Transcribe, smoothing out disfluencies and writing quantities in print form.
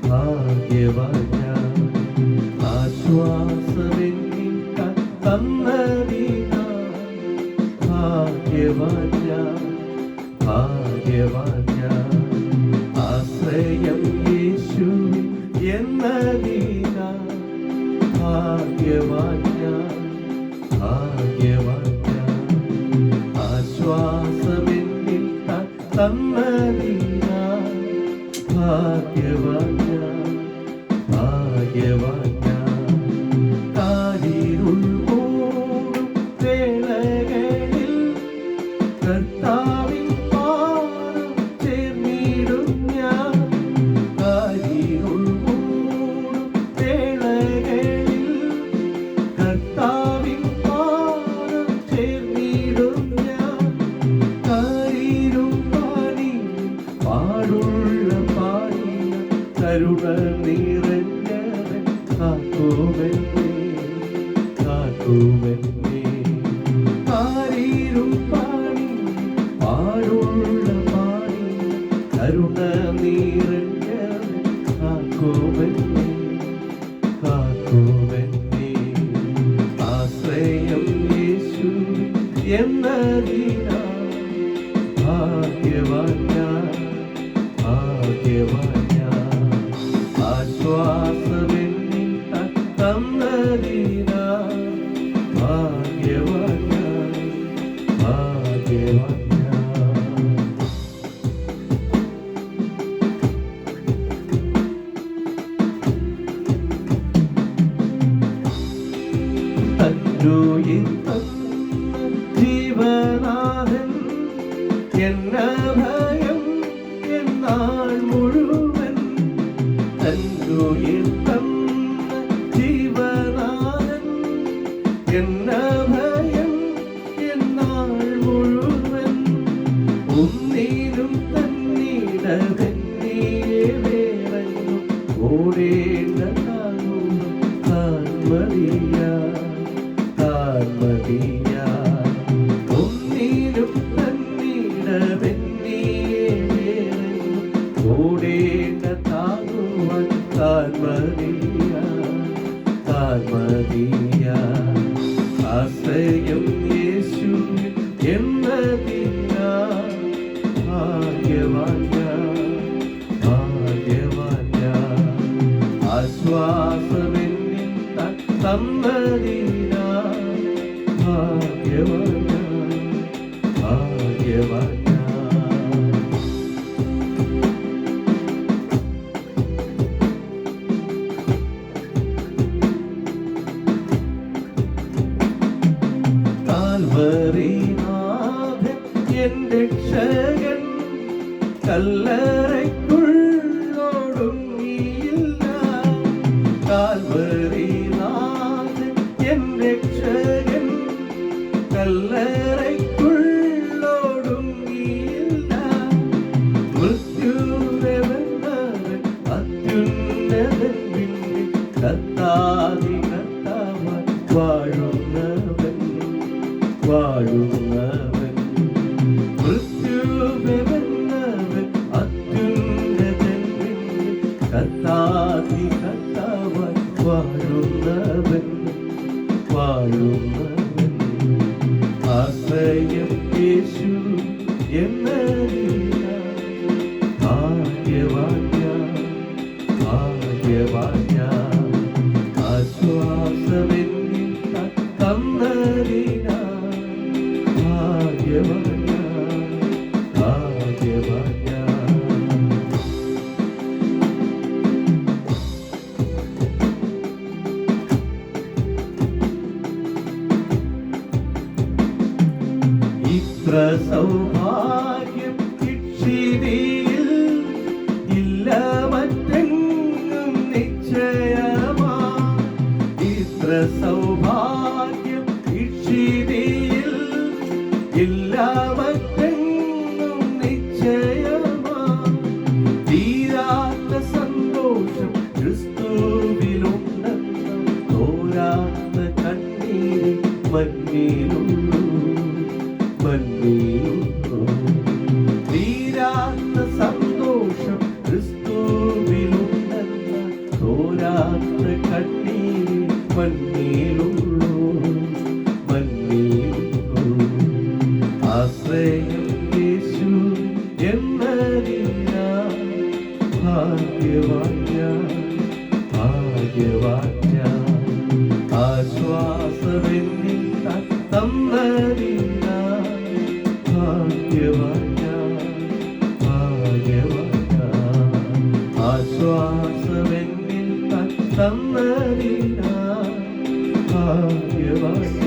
ഭാഗ്യവാൻ ഞാൻ ആശ്വാസമെന്നിൽ തന്നതിനാൽ ഭാഗ്യവാൻ ഞാൻ ഭാഗ്യവാൻ ഞാൻ ആശ്രയം യേശുവിൽ എന്നതിനാൽ ഭാഗ്യവാൻ ഞാൻ ഭാഗ്യവാൻ ഞാൻ ആശ്വാസമെന്നിൽ തന്നതിനാൽ ഭാഗ്യവാൻ ഞാൻ ഭാഗ്യവാൻ ഞാൻ കാരിരുൾ മൂടും വേളകളിൽ കർത്താവിൻ പാദം ചേർന്നിടും ഞാൻ കാരിരുൾ മൂടും വേളകളിൽ കർത്താവിൻ പാദം ചേർന്നിടും ഞാൻ കാരിരും പാടിയും പാടുള്ള പാടിയ കരുണ നിറഞ്ഞവൻ കാക്കുമെന്നേ കാക്കുമെന്നേ കാരിരും പാടിയും പാടുള്ള പാടിയ കരുണ നിറഞ്ഞവൻ കാക്കുമെന്നേ കാക്കുമെന്നേ ആശ്രയം യേശു എന്നതിനാൽ ഭാഗ്യവാൻ ഞാൻ ഭാഗ്യവാൻ ഞാൻ ആശ്വാസമെന്നിൽ തന്നതിനാൽ ഭാഗ്യവാൻ ഞാൻ ഭാഗ്യവാൻ ഞാൻ തന്നുയിർ തന്ന ജീവനാഥൻ എന്ന ഭയം എന്നാൾ മുഴുവൻ തന്നുയിർ തന്ന ജീവനാഥൻ എന്ന ഭയം എന്നാൾ മുഴുവൻ ഒന്നിനും തന്നിടവെന്നിയെ വേറെങ്ങും ഓടേണ്ട താൻമതിയ താൻമതിയ ഒന്നിനും തന്നിടവെന്നിയെ വേറെങ്ങും ഓടേണ്ട താങ്ങുവാൻ താൻമതിയ താൻമതിയ ആശ്രയം യേശു എന്നതിനാൽ ഭാഗ്യവാൻ ഞാൻ ഭാഗ്യവാൻ ഞാൻ ആശ്വാസമെന്നിൽ തന്നതിനാൽ ഭാഗ്യവാൻ ഞാൻ ഭാഗ്യവാൻ ഞാൻ കാൽവരിനാഥൻ എൻ രക്ഷകൻ കല്ലറയ്ക്കുള്ളൊടുങ്ങിയില്ല കാൽവരിനാഥൻ എൻ രക്ഷകൻ കല്ലറയ്ക്കുള്ളൊടുങ്ങിയില്ല മൃത്യുവിനെ വെന്നവൻ അത്യുന്നതൻ പിന്നിൽ കത്താതി കത്താവാൻ വാഴുന്നവൻ വാഴുന്നവൻ മൃത്യുവിനെ വെന്നവൻ അത്യുന്നതൻ പിന്നിൽ കത്താതി കത്താവാൻ വാഴുന്നവൻ വാഴുന്നവൻ ആശ്രയം യേശു എന്നതിനാൽ ഭാഗ്യവാൻ ഞാൻ ഭാഗ്യവാൻ ഞാൻ ആശ്വാസമെന്നിൽ തന്നതിനാൽ ഭാഗ്യവാൻ ഞാൻ ഭാഗ്യവാൻ ഞാൻ ഇത്ര സൗഭാഗ്യം ഇക്ഷിതിയിൽ ഇല്ല മറ്റെങ്ങും നിശ്ചയമാ ഇത്ര സൗഭാഗ്യം ഇക്ഷിതിയിൽ ഇല്ല മറ്റെങ്ങും നിശ്ചയമാ തീരാത്ത സന്തോഷം ക്രിസ്തുവിലുണ്ടെന്ന് തോരാത്ത കണ്ണീര് മഞ്ഞിലുള്ളൂ മഞ്ഞിലുള്ളൂ തീരാത്ത സന്തോഷം ക്രിസ്തുവിലുണ്ടെന്ന് ഭാഗ്യവാന്യ ഭാഗ്യവാന്യ ആശ്വാസമെന്നിൽ തന്നതിനാ ഭാഗ്യവാന്യ ഭാഗ്യവാന്യ ആശ്വാസമെന്നിൽ തന്നതിനാ ഭാഗ്യവാന്യ